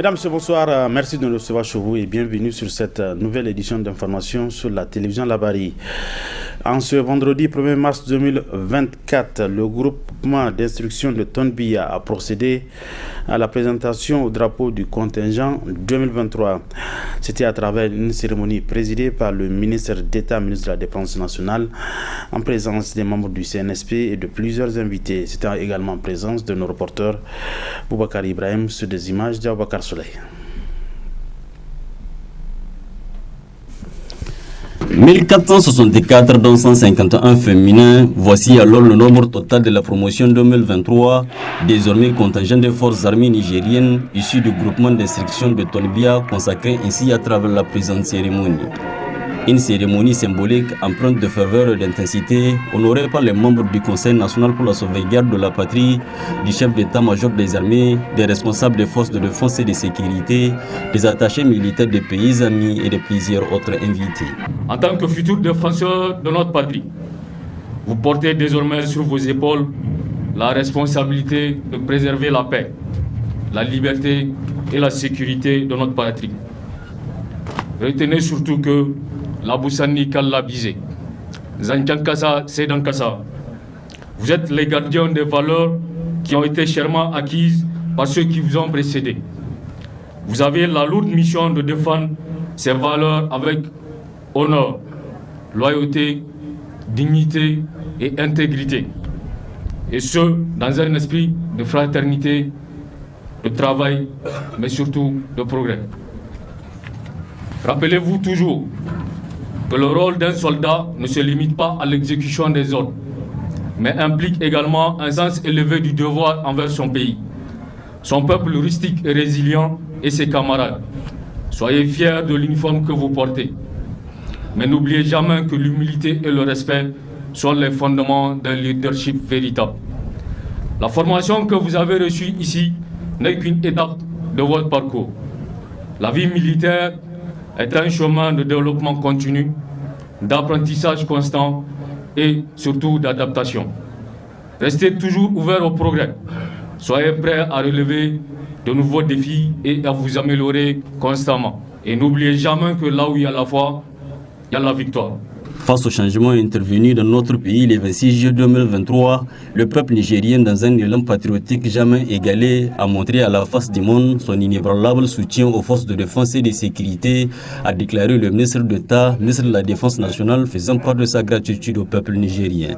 Mesdames, Messieurs, bonsoir. Merci de nous recevoir chez vous et bienvenue sur cette nouvelle édition d'information sur la télévision Labari. En ce vendredi 1er mars 2024, le groupement d'instruction de Tonbia a procédé à la présentation au drapeau du contingent 2023. C'était à travers une cérémonie présidée par le ministre d'État, ministre de la Défense nationale, en présence des membres du CNSP et de plusieurs invités. C'était également en présence de nos reporters Boubacar Ibrahim sur des images d'Aboubacar Soleil. 1464 dont 151 féminins, voici alors le nombre total de la promotion 2023, désormais contingent des forces armées nigériennes issues du groupement d'instruction de Tonbia, consacré ainsi à travers la présente cérémonie. Une cérémonie symbolique empreinte de ferveur et d'intensité, honorée par les membres du Conseil national pour la sauvegarde de la patrie, du chef d'état-major des armées, des responsables des forces de défense et de sécurité, des attachés militaires des pays amis et de plusieurs autres invités. En tant que futur défenseur de notre patrie, vous portez désormais sur vos épaules la responsabilité de préserver la paix, la liberté et la sécurité de notre patrie. Retenez surtout que la Boussani Kalla Bizé, Zanchankasa Sedankasa, vous êtes les gardiens des valeurs qui ont été chèrement acquises par ceux qui vous ont précédés. Vous avez la lourde mission de défendre ces valeurs avec honneur, loyauté, dignité et intégrité. Et ce, dans un esprit de fraternité, de travail, mais surtout de progrès. Rappelez-vous toujours que le rôle d'un soldat ne se limite pas à l'exécution des ordres, mais implique également un sens élevé du devoir envers son pays, son peuple rustique et résilient et ses camarades. Soyez fiers de l'uniforme que vous portez, mais n'oubliez jamais que l'humilité et le respect sont les fondements d'un leadership véritable. La formation que vous avez reçue ici n'est qu'une étape de votre parcours. La vie militaire est un chemin de développement continu, d'apprentissage constant et surtout d'adaptation. Restez toujours ouverts au progrès. Soyez prêts à relever de nouveaux défis et à vous améliorer constamment. Et n'oubliez jamais que là où il y a la foi, il y a la victoire. Face aux changements intervenus dans notre pays le 26 juillet 2023, le peuple nigérien, dans un élan patriotique jamais égalé, a montré à la face du monde son inébranlable soutien aux forces de défense et de sécurité, a déclaré le ministre d'État, ministre de la Défense nationale, faisant part de sa gratitude au peuple nigérien.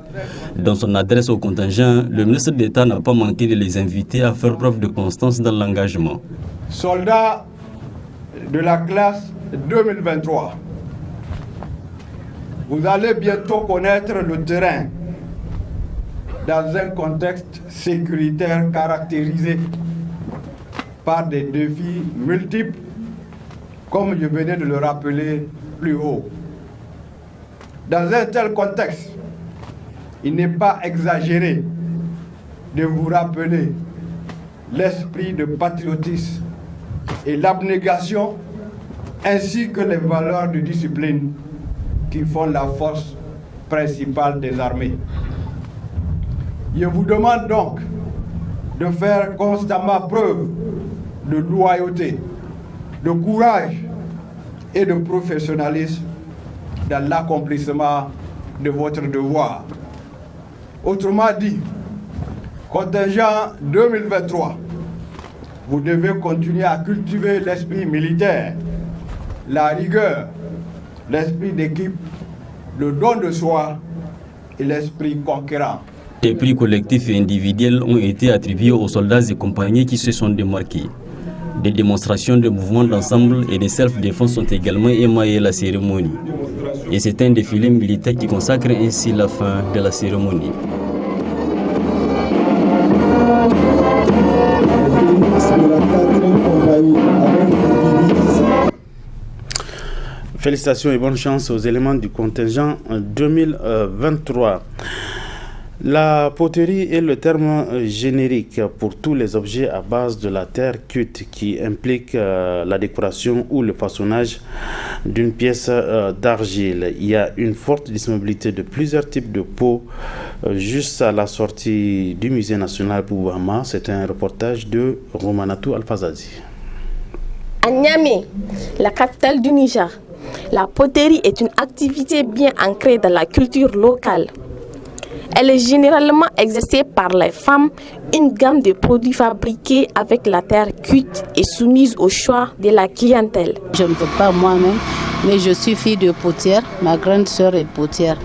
Dans son adresse au contingent, le ministre d'État n'a pas manqué de les inviter à faire preuve de constance dans l'engagement. Soldats de la classe 2023, vous allez bientôt connaître le terrain dans un contexte sécuritaire caractérisé par des défis multiples, comme je venais de le rappeler plus haut. Dans un tel contexte, il n'est pas exagéré de vous rappeler l'esprit de patriotisme et l'abnégation, ainsi que les valeurs de discipline qui font la force principale des armées. Je vous demande donc de faire constamment preuve de loyauté, de courage et de professionnalisme dans l'accomplissement de votre devoir. Autrement dit, contingent 2023, vous devez continuer à cultiver l'esprit militaire, la rigueur, l'esprit d'équipe, le don de soi et l'esprit conquérant. Des prix collectifs et individuels ont été attribués aux soldats et compagnies qui se sont démarqués. Des démonstrations de mouvements d'ensemble et de self-défense sont également émaillées la cérémonie. Et c'est un défilé militaire qui consacre ainsi la fin de la cérémonie. Félicitations et bonne chance aux éléments du contingent 2023. La poterie est le terme générique pour tous les objets à base de la terre cuite qui implique la décoration ou le façonnage d'une pièce d'argile. Il y a une forte disponibilité de plusieurs types de pots juste à la sortie du musée national Boubama. C'est un reportage de Romanatou Alfazazi. À Niamey, la capitale du Niger, la poterie est une activité bien ancrée dans la culture locale. Elle est généralement exercée par les femmes, une gamme de produits fabriqués avec la terre cuite et soumise au choix de la clientèle. Je ne peux pas moi-même, mais je suis fille de potière, ma grande sœur est potière.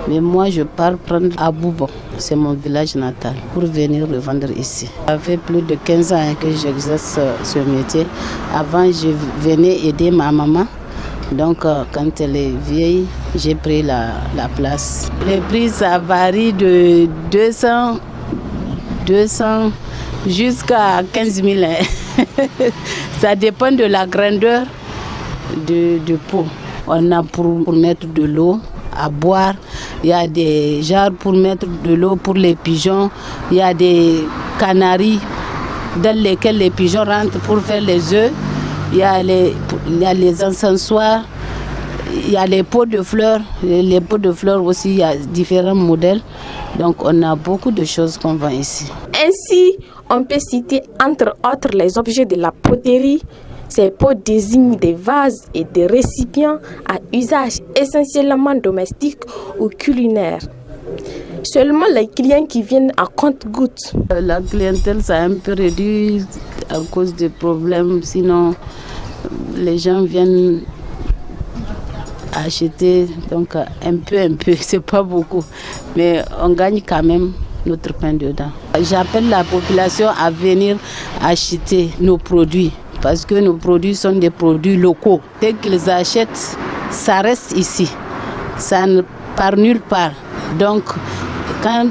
Mais moi, je pars prendre à Bouba, c'est mon village natal, pour venir revendre ici. Ça fait plus de 15 ans que j'exerce ce métier. Avant, je venais aider ma maman. Donc, quand elle est vieille, j'ai pris la place. Les prix, ça varie de 200 jusqu'à 15 000. Ça dépend de la grandeur de pot. On a pour mettre de l'eau à boire. Il y a des jarres pour mettre de l'eau pour les pigeons. Il y a des canaries dans lesquelles les pigeons rentrent pour faire les œufs. Il y a les encensoirs, il y a les pots de fleurs. Les pots de fleurs aussi, il y a différents modèles. Donc on a beaucoup de choses qu'on vend ici. Ainsi, on peut citer entre autres les objets de la poterie. Ces pots désignent des vases et des récipients à usage essentiellement domestique ou culinaire. Seulement les clients qui viennent à compte-gouttes. La clientèle s'est un peu réduite à cause des problèmes. Sinon, les gens viennent acheter donc un peu, c'est pas beaucoup. Mais on gagne quand même notre pain dedans. J'appelle la population à venir acheter nos produits. Parce que nos produits sont des produits locaux. Dès qu'ils achètent, ça reste ici. Ça ne part nulle part. Donc, quand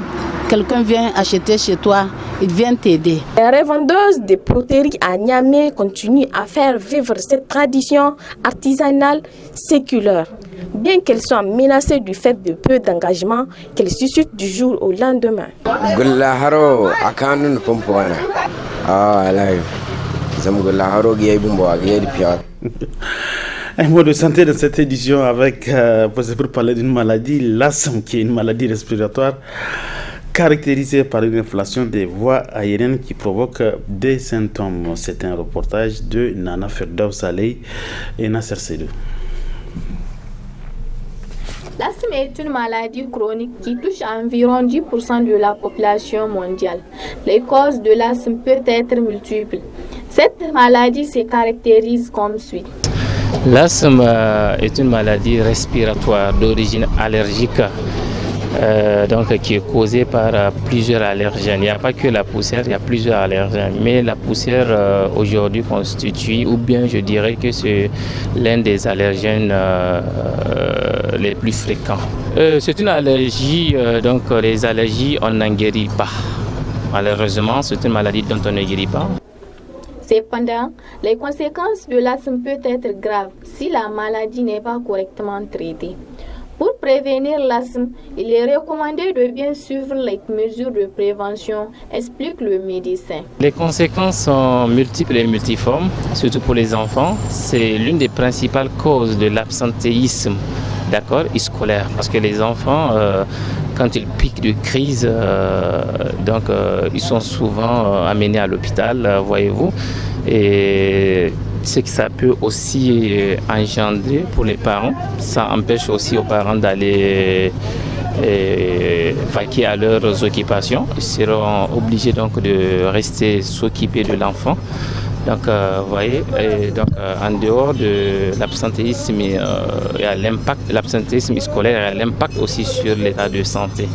quelqu'un vient acheter chez toi, il vient t'aider. Les revendeuses de poterie à Niamey continuent à faire vivre cette tradition artisanale séculaire. Bien qu'elles soient menacées du fait de peu d'engagement qu'elles suscitent du jour au lendemain. Un mot de santé dans cette édition avec, pour parler d'une maladie, l'asthme, qui est une maladie respiratoire caractérisée par une inflation des voies aériennes qui provoque des symptômes. C'est un reportage de Nana Ferdaw Saleh et Nasser Sedou. L'asthme est une maladie chronique qui touche environ 10% de la population mondiale. Les causes de l'asthme peuvent être multiples. Cette maladie se caractérise comme suit. L'asthme est une maladie respiratoire d'origine allergique, qui est causée par plusieurs allergènes. Il n'y a pas que la poussière, il y a plusieurs allergènes. Mais la poussière aujourd'hui constitue, ou bien je dirais que c'est l'un des allergènes les plus fréquents. C'est une allergie, les allergies on n'en guérit pas. Malheureusement, c'est une maladie dont on ne guérit pas. Cependant, les conséquences de l'asthme peuvent être graves si la maladie n'est pas correctement traitée. Pour prévenir l'asthme, il est recommandé de bien suivre les mesures de prévention, explique le médecin. Les conséquences sont multiples et multiformes, surtout pour les enfants. C'est l'une des principales causes de l'absentéisme scolaire, parce que les enfants, quand ils piquent de crise, ils sont souvent amenés à l'hôpital, voyez-vous. Et c'est que ça peut aussi engendrer pour les parents. Ça empêche aussi aux parents d'aller vaquer à leurs occupations. Ils seront obligés de rester s'occuper de l'enfant. En dehors de l'absentéisme, il y a l'impact de l'absentéisme scolaire, il y a l'impact aussi sur l'état de santé.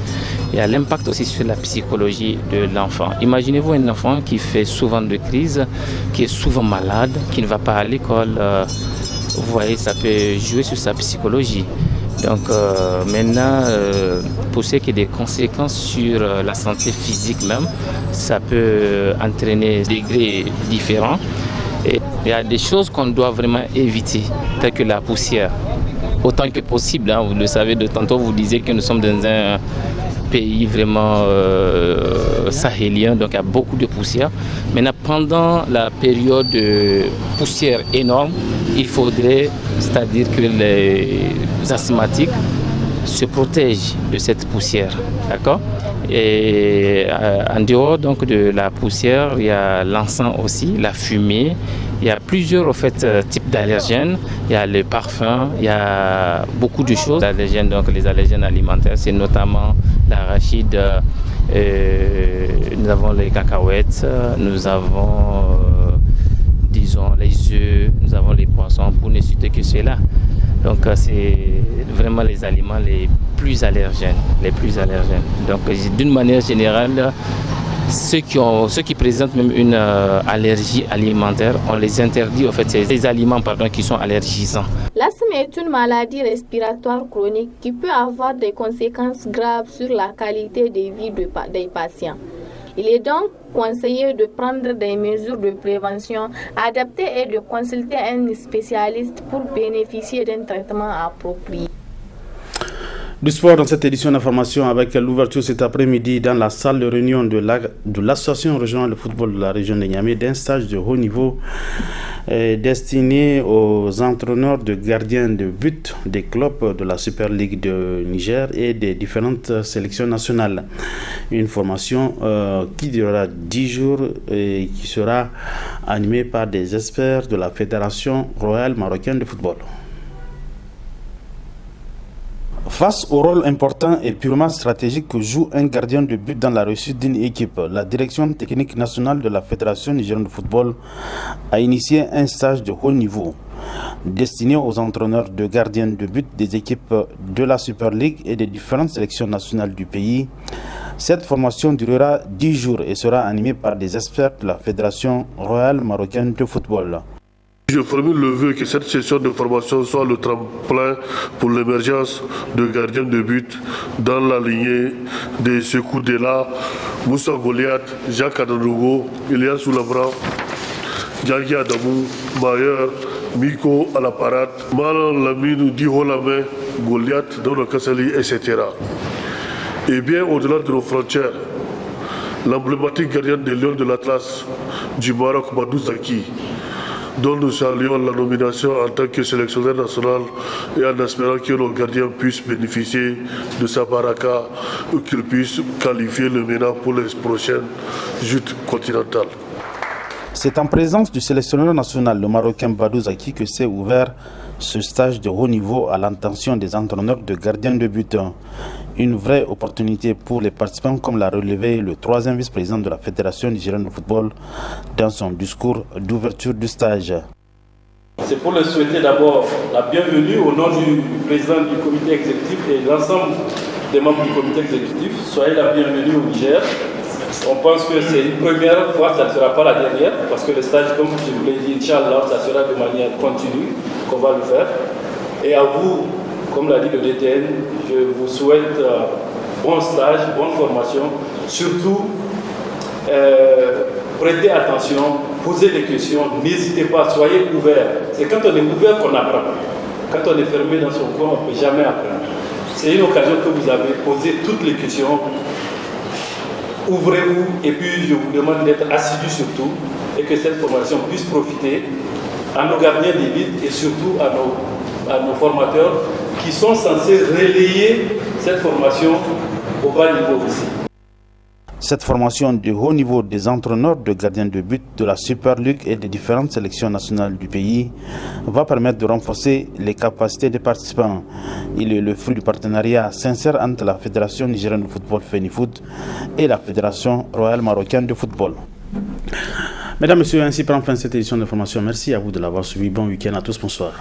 Il y a l'impact aussi sur la psychologie de l'enfant. Imaginez-vous un enfant qui fait souvent de crises, qui est souvent malade, qui ne va pas à l'école. Vous voyez, ça peut jouer sur sa psychologie. Pour ce qui est des conséquences sur la santé physique même, ça peut entraîner des degrés différents. Et il y a des choses qu'on doit vraiment éviter, telles que la poussière. Autant que possible, vous le savez, de tantôt vous disiez que nous sommes dans un pays vraiment sahélien, donc il y a beaucoup de poussière. Maintenant, pendant la période de poussière énorme, il faudrait, c'est-à-dire que les asthmatiques se protègent de cette poussière, d'accord? Et en dehors donc de la poussière, il y a l'encens aussi, la fumée. Il y a plusieurs types d'allergènes. Il y a le parfum, il y a beaucoup de choses. Allergènes, donc les allergènes alimentaires, c'est notamment l'arachide, nous avons les cacahuètes, nous avons disons les œufs, nous avons les poissons, pour ne citer que cela. Donc c'est vraiment les aliments les plus allergènes. Donc d'une manière générale, ceux qui présentent même une allergie alimentaire, on les interdit, c'est des aliments qui sont allergisants. L'asthme est une maladie respiratoire chronique qui peut avoir des conséquences graves sur la qualité de vie des patients. Il est donc conseillé de prendre des mesures de prévention adaptées et de consulter un spécialiste pour bénéficier d'un traitement approprié. Du sport dans cette édition d'information avec l'ouverture cet après-midi dans la salle de réunion de l'association régionale de football de la région de Niamey d'un stage de haut niveau destiné aux entraîneurs de gardiens de but des clubs de la Super League de Niger et des différentes sélections nationales. Une formation qui durera 10 jours et qui sera animée par des experts de la Fédération royale marocaine de football. Face au rôle important et purement stratégique que joue un gardien de but dans la réussite d'une équipe, la direction technique nationale de la Fédération nigérienne de football a initié un stage de haut niveau destiné aux entraîneurs de gardiens de but des équipes de la Super League et des différentes sélections nationales du pays. Cette formation durera 10 jours et sera animée par des experts de la Fédération royale marocaine de football. Je formule le vœu que cette session de formation soit le tremplin pour l'émergence de gardiens de but dans la lignée de Sekou Dela, Moussa Goliath, Jacques Adanougo, Elias Soulabra, Djagi Adamou, Mayer, Miko à la parade, Malan Laminou Diholame, Goliath, Dono Kassali, etc. Et bien au-delà de nos frontières, l'emblématique gardien des Lions de l'Atlas du Maroc, Badou Zaki, dont nous saluons la nomination en tant que sélectionneur national et en espérant que nos gardiens puissent bénéficier de sa baraka ou qu'ils puissent qualifier le MENA pour les prochaines joutes continentales. C'est en présence du sélectionneur national, le Marocain Badou Zaki, que s'est ouvert ce stage de haut niveau à l'intention des entraîneurs de gardiens de but. Une vraie opportunité pour les participants, comme l'a relevé le 3e vice-président de la Fédération nigérienne de football dans son discours d'ouverture du stage. C'est pour leur souhaiter d'abord la bienvenue au nom du président du comité exécutif et l'ensemble des membres du comité exécutif. Soyez la bienvenue au Niger. On pense que c'est une première fois, ça ne sera pas la dernière, parce que le stage, comme je vous l'ai dit, Inch'Allah, ça sera de manière continue qu'on va le faire. Et à vous, comme l'a dit le DTN, je vous souhaite bon stage, bonne formation. Surtout, prêtez attention, posez des questions, n'hésitez pas, soyez ouverts. C'est quand on est ouvert qu'on apprend. Quand on est fermé dans son coin, on ne peut jamais apprendre. C'est une occasion que vous avez, posé toutes les questions. Ouvrez-vous et puis je vous demande d'être assidus surtout et que cette formation puisse profiter à nos gardiens d'élite et surtout à nos formateurs qui sont censés relayer cette formation au bas niveau aussi. Cette formation de haut niveau des entraîneurs de gardiens de but de la Super League et des différentes sélections nationales du pays va permettre de renforcer les capacités des participants. Il est le fruit du partenariat sincère entre la Fédération nigérienne de football FENIFOOT et la Fédération royale marocaine de football. Mesdames, Messieurs, ainsi prend fin cette édition d'information. Merci à vous de l'avoir suivi. Bon week-end à tous. Bonsoir.